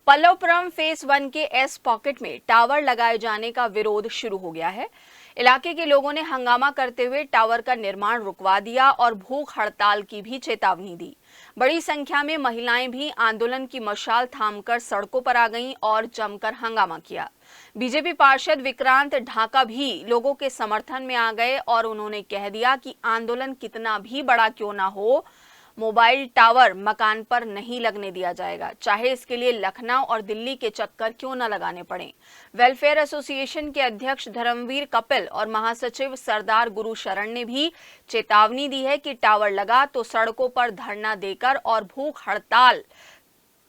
Pallavpuram phase 1 के S pocket में tower लगाए जाने का विरोध शुरू हो गया है। इलाके के लोगों ने हंगामा करते हुए टावर का निर्माण रुकवा दिया और भूख हड़ताल की भी चेतावनी दी। बड़ी संख्या में महिलाएं भी आंदोलन की मशाल थामकर सड़कों पर आ गईं और जमकर हंगामा किया। बीजेपी पार्षद विक्रांत ढाका भी लोगों के समर्थन में आ गए और उन्होंने कह दिया कि आंदोलन कितना भी बड़ा क्यों ना हो, मोबाइल टावर मकान पर नहीं लगने दिया जाएगा, चाहे इसके लिए लखनऊ और दिल्ली के चक्कर क्यों न लगाने पड़े। वेलफेयर एसोसिएशन के अध्यक्ष धर्मवीर कपिल और महासचिव सरदार गुरु शरण ने भी चेतावनी दी है कि टावर लगा तो सड़कों पर धरना देकर और भूख हड़ताल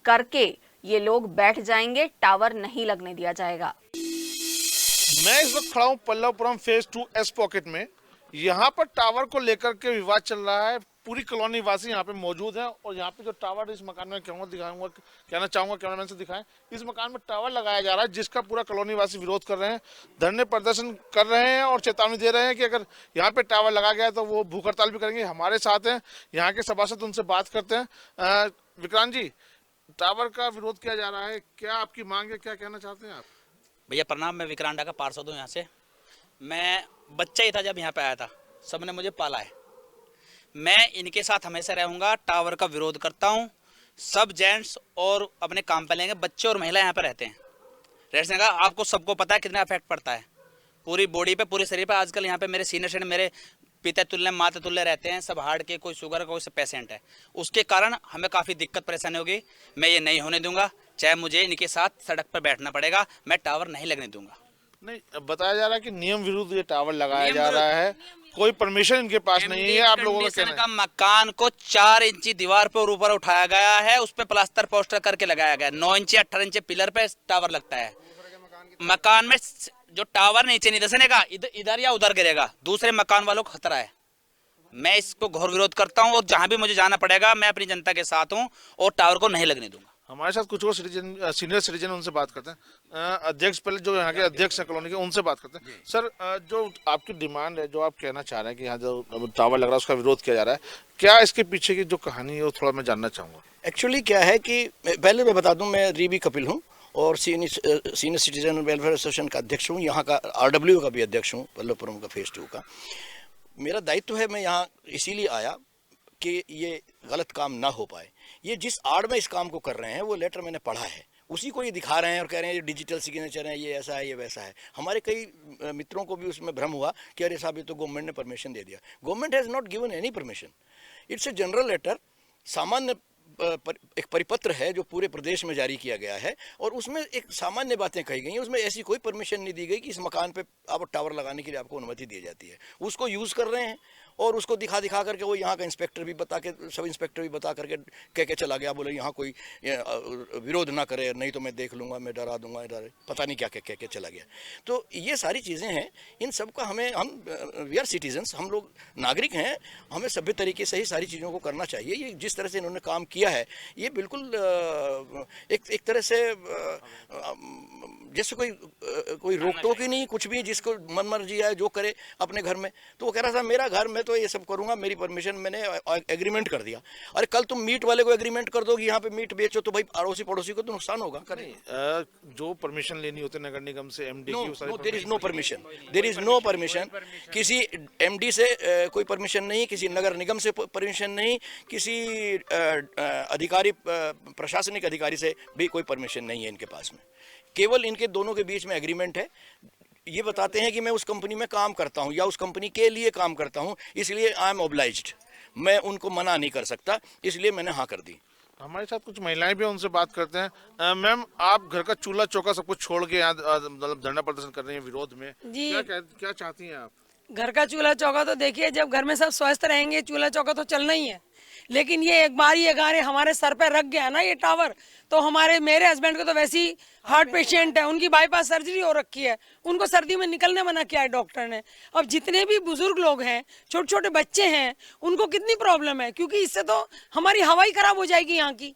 करके ये लोग बैठ जाएंगे, टावर नहीं लगने दिया जाएगा। मैं इस वक्त खड़ा हूँ पल्लवपुरम फेज 2 एस पॉकेट में। यहाँ पर टावर को लेकर के विवाद चल रहा है। पूरी कॉलोनी वासी यहाँ पे मौजूद हैं और यहाँ पे जो टावर इस मकान में कहना चाहूँगा कैमरामैन से दिखाएं। इस मकान में टावर लगाया जा रहा है जिसका पूरा कॉलोनी वासी विरोध कर रहे हैं, धरने प्रदर्शन कर रहे हैं और चेतावनी दे रहे हैं कि अगर यहाँ पे टावर लगा गया तो वो भूख हड़ताल भी करेंगे। हमारे साथ हैं यहाँ के सभासद, उनसे बात करते हैं। विक्रांत जी, टावर का विरोध किया जा रहा है, क्या आपकी मांग है, क्या कहना चाहते हैं आप? भैया प्रणाम, मैं विक्रांत का पार्षद हूँ यहाँ से। मैं बच्चा ही था जब यहाँ पे आया था, सबने मुझे पाला है। मैं इनके साथ हमेशा रहूँगा, टावर का विरोध करता हूँ। सब जेंट्स और अपने काम पे लेंगे, बच्चे और महिला यहाँ पे रहते हैं। रहने का आपको सबको पता है कितना इफेक्ट पड़ता है पूरी बॉडी पे, पूरे शरीर पे। आजकल यहाँ पे मेरे सीनियर मेरे पिता तुल्य माता तुल्य रहते हैं, सब हार्ट के, कोई शुगर का, कोई पेशेंट है। उसके कारण हमें काफ़ी दिक्कत परेशानी होगी। मैं ये नहीं होने दूंगा, चाहे मुझे इनके साथ सड़क पर बैठना पड़ेगा, मैं टावर नहीं लगने दूंगा। नहीं, बताया जा रहा है कि नियम विरुद्ध ये टावर लगाया जा रहा है, कोई परमिशन इनके पास नहीं है। आप लोगों का कहना है मकान को 4 इंची दीवार पे और ऊपर उठाया गया है, उस पे प्लास्टर पोस्टर करके लगाया गया। 9 इंची 18 इंची पिलर पे टावर लगता है। मकान में जो टावर नीचे नहीं धंसने का, इधर या उधर गिरेगा, दूसरे मकान वालों को खतरा है। मैं इसको घोर विरोध करता हूँ और जहां भी मुझे जाना पड़ेगा मैं अपनी जनता के साथ हूँ और टावर को नहीं लगने दूंगा। हमारे साथ कुछ और सीनियर सिटीजन, उनसे बात करते हैं। अध्यक्ष, पहले जो यहाँ के अध्यक्ष हैं कॉलोनी के, उनसे बात करते हैं। सर, जो आपकी डिमांड है, जो आप कहना चाह रहे हैं कि यहाँ जो टावर लग रहा है उसका विरोध किया जा रहा है, क्या इसके पीछे की जो कहानी है वो थोड़ा मैं जानना चाहूँगा। एक्चुअली क्या है कि पहले मैं बता दूं, मैं रीबी कपिल हूं और सीनियर सिटीजन वेलफेयर एसोसिएशन का अध्यक्ष हूं, यहाँ का आरडब्ल्यू का भी अध्यक्ष हूं, पल्लवपुरम का फेज 2 का। मेरा दायित्व है, मैं यहाँ इसीलिए आया कि ये गलत काम ना हो पाए। ये जिस आड़ में इस काम को कर रहे हैं वो लेटर मैंने पढ़ा है, उसी को ये दिखा रहे हैं और कह रहे हैं ये डिजिटल सिग्नेचर है, ये ऐसा है, ये वैसा है। हमारे कई मित्रों को भी उसमें भ्रम हुआ कि अरे साहब ये तो गवर्नमेंट ने परमिशन दे दिया। Government has not given any permission, it's a general letter, सामान्य एक परिपत्र है जो पूरे प्रदेश में जारी किया गया है और उसमें एक सामान्य बातें कही गई हैं। उसमें ऐसी कोई परमिशन नहीं दी गई कि इस मकान पे आप टावर लगाने के लिए आपको अनुमति दी जाती है। उसको यूज़ कर रहे हैं और उसको दिखा करके वो यहाँ का इंस्पेक्टर भी बता के, सब इंस्पेक्टर भी बता करके कह के चला गया, बोले यहाँ कोई विरोध ना करे, नहीं तो मैं देख लूँगा, मैं डरा दूंगा, पता नहीं क्या कह के चला गया। तो ये सारी चीज़ें हैं, इन सब का हम वी आर सिटीजन्स, हम लोग नागरिक हैं, हमें सभ्य तरीके से ही सारी चीज़ों को करना चाहिए। ये जिस तरह से इन्होंने काम किया है, ये बिल्कुल एक तरह से जैसे कोई रोक टोक ही नहीं, कुछ भी जिसको मन मर्जी आए जो करे अपने घर में। तो वो कह रहा था मेरा घर, मैं तो ये सब करूंगा, मेरी परमिशन, मैंने एग्रीमेंट कर दिया। अरे कल तुम मीट वाले को एग्रीमेंट कर दो कि यहाँ पे मीट बेचो, तो भाई अड़ोसी पड़ोसी को तो नुकसान होगा। करें जो परमिशन लेनी होती है नगर निगम से, एमडी की, there is no permission, there is no permission. किसी एमडी से कोई परमिशन नहीं, किसी नगर निगम से परमिशन नहीं, किसी अधिकारी, प्रशासनिक अधिकारी से भी कोई परमिशन नहीं है इनके पास में। केवल इनके दोनों के बीच में एग्रीमेंट है। ये बताते हैं कि मैं उस कंपनी में काम करता हूं या उस कंपनी के लिए काम करता हूं, इसलिए आई एम ऑब्लाइज्ड, मैं उनको मना नहीं कर सकता, इसलिए मैंने हाँ कर दी। हमारे साथ कुछ महिलाएं भी, उनसे बात करते हैं। मैम, आप घर का चूल्हा चौका सब कुछ छोड़ के यहाँ मतलब धरना प्रदर्शन कर रही हैं विरोध में, जी क्या चाहती हैं आप? घर का चूल्हा चौका तो देखिए, जब घर में सब स्वस्थ रहेंगे चूल्हा चौका तो चलना ही है। लेकिन ये एक बार ये गारे हमारे सर पे रख गया ना ये टावर, तो मेरे हस्बैंड को तो वैसे ही हार्ट पेशेंट है, उनकी बाईपास सर्जरी हो रखी है, उनको सर्दी में निकलने मना किया है डॉक्टर ने। अब जितने भी बुजुर्ग लोग हैं, छोटे छोटे बच्चे हैं, उनको कितनी प्रॉब्लम है, क्योंकि इससे तो हमारी हवा ही खराब हो जाएगी यहाँ की।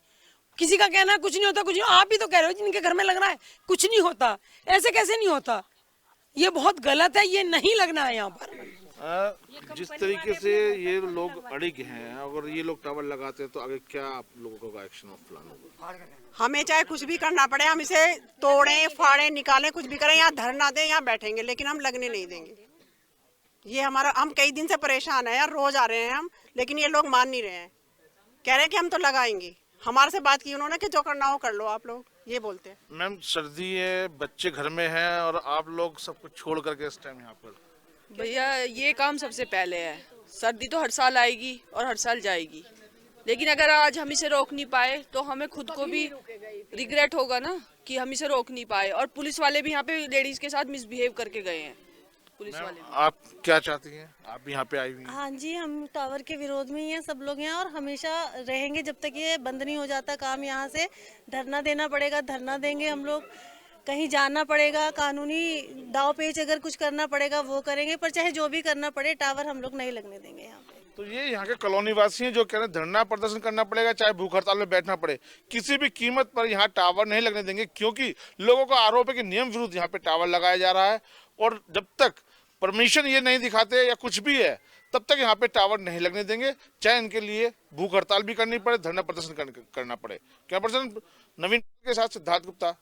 किसी का कहना है कुछ नहीं होता, कुछ नहीं, आप भी तो कह रहे हो जिनके घर में लग रहा है कुछ नहीं होता, ऐसे कैसे नहीं होता? ये बहुत गलत है, ये नहीं लगना है यहाँ पर। जिस तरीके से ये लोग अड़िग हैं, अगर ये लोग टावर लगाते हैं तो आगे क्या आप लोगों का एक्शन ऑफ प्लान होगा? हमें चाहे कुछ भी करना पड़े, हम इसे तोड़ें, फाड़ें, निकालें, कुछ भी करें, यहाँ धरना दें, यहाँ बैठेंगे, लेकिन हम लगने नहीं देंगे। ये हमारा, हम कई दिन से परेशान है यार, रोज आ रहे हैं हम, लेकिन ये लोग मान नहीं रहे हैं। कह रहे हैं कि हम तो लगाएंगे। हमारे से बात की उन्होंने कि जो करना हो कर लो आप लोग, ये बोलते हैं। मैम सर्दी है, बच्चे घर में हैं और आप लोग सब कुछ छोड़ करके इस टाइम यहाँ पर, भैया ये काम सबसे पहले है। सर्दी तो हर साल आएगी और हर साल जाएगी, लेकिन अगर आज हम इसे रोक नहीं पाए तो हमें खुद को भी रिग्रेट होगा ना कि हम इसे रोक नहीं पाए। और पुलिस वाले भी यहाँ पे लेडीज के साथ मिसबिहेव करके गए हैं, पुलिस वाले भी। आप क्या चाहती हैं? आप भी यहाँ पे आई हुई हैं। हाँ जी, हम टावर के विरोध में ही हैं सब लोग यहाँ, और हमेशा रहेंगे जब तक ये बंद नहीं हो जाता काम। यहाँ से धरना देना पड़ेगा, धरना देंगे हम लोग, कहीं जाना पड़ेगा, कानूनी दाव पेच अगर कुछ करना पड़ेगा वो करेंगे, पर चाहे जो भी करना पड़े टावर हम लोग नहीं लगने देंगे यहाँ पे। तो ये यहाँ के कॉलोनी वासी हैं जो कह रहे हैं धरना प्रदर्शन करना पड़ेगा, चाहे भूख हड़ताल में बैठना पड़े, किसी भी कीमत पर यहाँ टावर नहीं लगने देंगे, क्योंकि लोगों का आरोप है कि नियम विरुद्ध यहाँ पे टावर लगाया जा रहा है और जब तक परमिशन ये नहीं दिखाते या कुछ भी है तब तक यहाँ पे टावर नहीं लगने देंगे, चाहे इनके लिए भूख हड़ताल भी करनी पड़े, धरना प्रदर्शन करना पड़े। क्या पर्सन नवीन के साथ सिद्धार्थ गुप्ता।